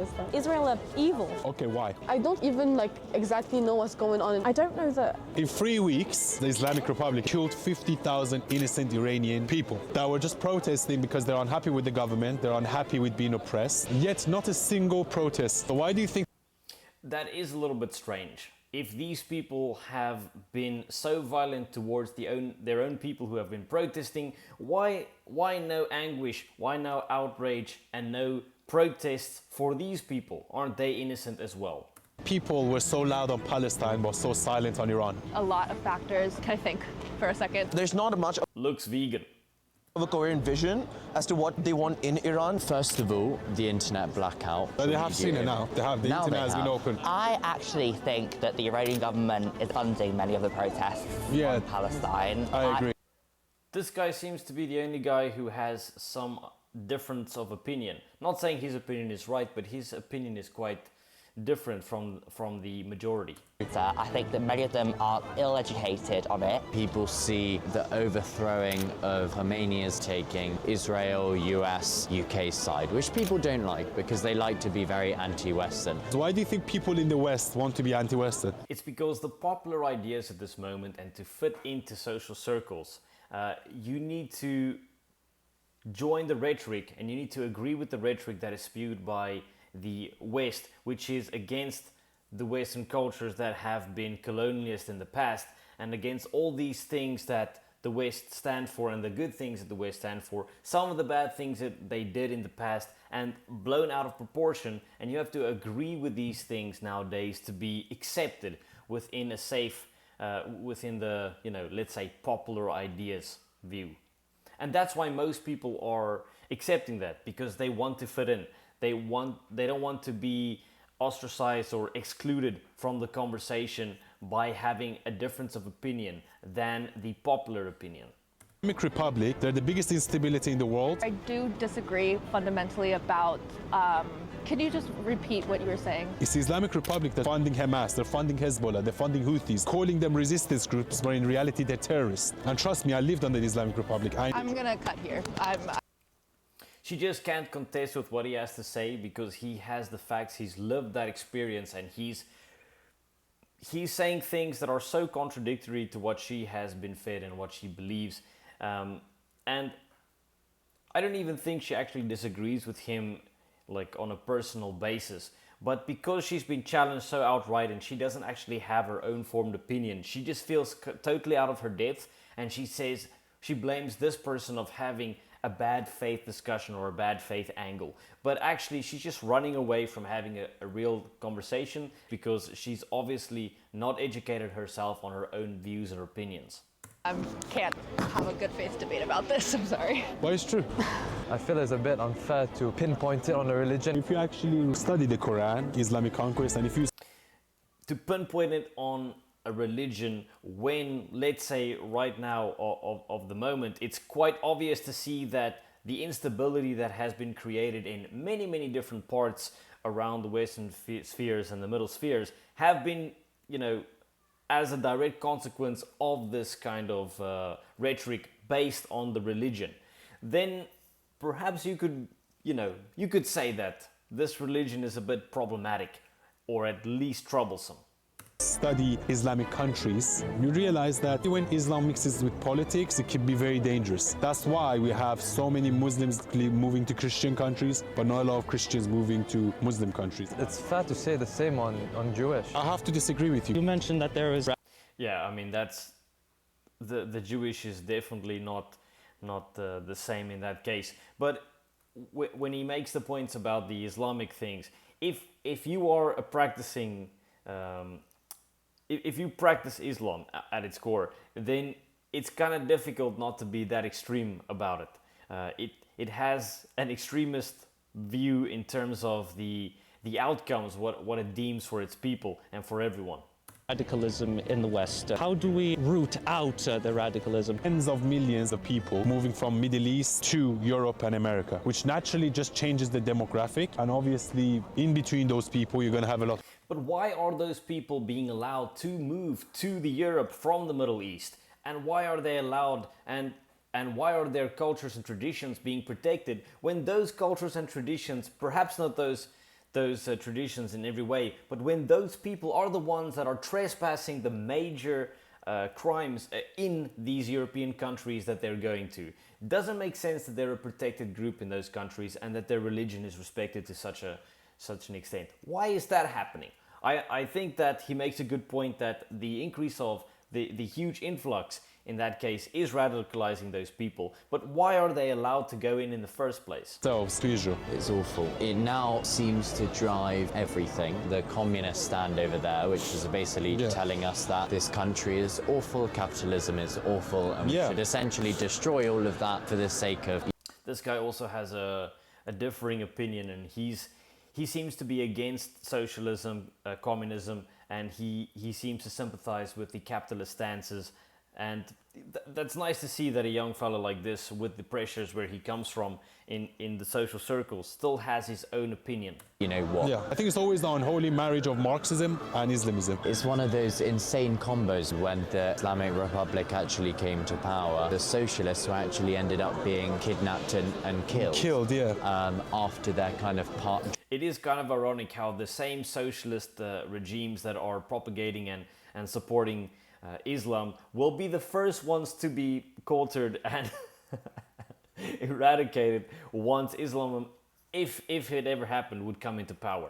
is that Israel are evil. Okay, why? I don't even exactly know what's going on. I don't know that. In 3 weeks, the Islamic Republic killed 50,000 innocent Iranian people that were just protesting because they're unhappy with the government, they're unhappy with being oppressed, yet not a single protest. So why do you think That is a little bit strange. If these people have been so violent towards their own people who have been protesting, why no anguish, why no outrage and no protests for these people? Aren't they innocent as well? people were so loud on Palestine but so silent on Iran? A lot of factors. Can I think for a second? There's not much Looks vegan. of a coherent vision as to what they want in Iran. First of all, the internet blackout. But they have seen it now. They have. The Now internet they has been have. open. I actually think that the Iranian government is funding many of the protests Yeah, on Palestine. I agree. This guy seems to be the only guy who has some difference of opinion. Not saying his opinion is right, but his opinion is quite different from the majority. I think that many of them are ill-educated on it. People see the overthrowing of Khamenei's taking Israel, US, UK side, which people don't like because they like to be very anti-Western. So why do you think people in the West want to be anti-Western? It's because the popular ideas at this moment, and to fit into social circles, you need to join the rhetoric, and you need to agree with the rhetoric that is spewed by the West, which is against the Western cultures that have been colonialist in the past, and against all these things that the West stand for and the good things that the West stand for, some of the bad things that they did in the past and blown out of proportion, and you have to agree with these things nowadays to be accepted within a safe, within the, let's say popular ideas view. And that's why most people are accepting that, because they want to fit in. They don't want to be ostracized or excluded from the conversation by having a difference of opinion than the popular opinion. Islamic Republic, they're the biggest instability in the world. I do disagree fundamentally about. Can you just repeat what you were saying? It's the Islamic Republic that's funding Hamas, they're funding Hezbollah, they're funding Houthis, calling them resistance groups, but in reality they're terrorists. And trust me, I lived under the Islamic Republic. I'm gonna cut here. She just can't contest with what he has to say because he has the facts, he's lived that experience, and he's saying things that are so contradictory to what she has been fed and what she believes. And I don't even think she actually disagrees with him on a personal basis. But because she's been challenged so outright and she doesn't actually have her own formed opinion, she just feels totally out of her depth, and she says she blames this person of having a bad faith discussion or a bad faith angle. But actually she's just running away from having a real conversation because she's obviously not educated herself on her own views or opinions. I can't have a good faith debate about this, I'm sorry. Well, it's true. I feel it's a bit unfair to pinpoint it on a religion. If you actually study the Quran, Islamic conquest, and if you To pinpoint it on a religion when, let's say right now of the moment, it's quite obvious to see that the instability that has been created in many different parts around the Western spheres and the middle spheres have been, as a direct consequence of this kind of rhetoric based on the religion. Then perhaps you could say that this religion is a bit problematic, or at least troublesome. study Islamic countries, you realize that when Islam mixes with politics, it can be very dangerous. That's why we have so many Muslims moving to Christian countries, but not a lot of Christians moving to Muslim countries. It's fair to say the same on Jewish. I have to disagree with you. You mentioned that there is. Yeah, I mean that's the Jewish is definitely not the same in that case. But when he makes the points about the Islamic things, if you are a practicing if you practice Islam at its core, then it's kind of difficult not to be that extreme about it. It has an extremist view in terms of the outcomes, what it deems for its people and for everyone. Radicalism in the West. How do we root out the radicalism? Tens of millions of people moving from Middle East to Europe and America, which naturally just changes the demographic. And obviously, in between those people, you're going to have a lot. But why are those people being allowed to move to the Europe from the Middle East? And why are they allowed, and why are their cultures and traditions being protected when those cultures and traditions, perhaps not those traditions in every way. But when those people are the ones that are trespassing the major crimes in these European countries that they're going to, it doesn't make sense that they're a protected group in those countries and that their religion is respected to such an extent. Why is that happening? I think that he makes a good point that the increase of the huge influx in that case is radicalizing those people. But why are they allowed to go in the first place? So, свіжо. It's awful. It now seems to drive everything. The communists stand over there, which is basically telling us that this country is awful, capitalism is awful, and we should essentially destroy all of that for the sake of... This guy also has a differing opinion, and he seems to be against socialism, communism, and he seems to sympathize with the capitalist stances. And that's nice to see that a young fellow like this, with the pressures where he comes from in the social circles, still has his own opinion. You know what? Yeah, I think it's always the unholy marriage of Marxism and Islamism. It's one of those insane combos. When the Islamic Republic actually came to power, the socialists who actually ended up being kidnapped and killed. Killed, yeah. After their kind of part. It is kind of ironic how the same socialist regimes that are propagating and supporting Islam will be the first ones to be cultured and eradicated once Islam, if it ever happened, would come into power.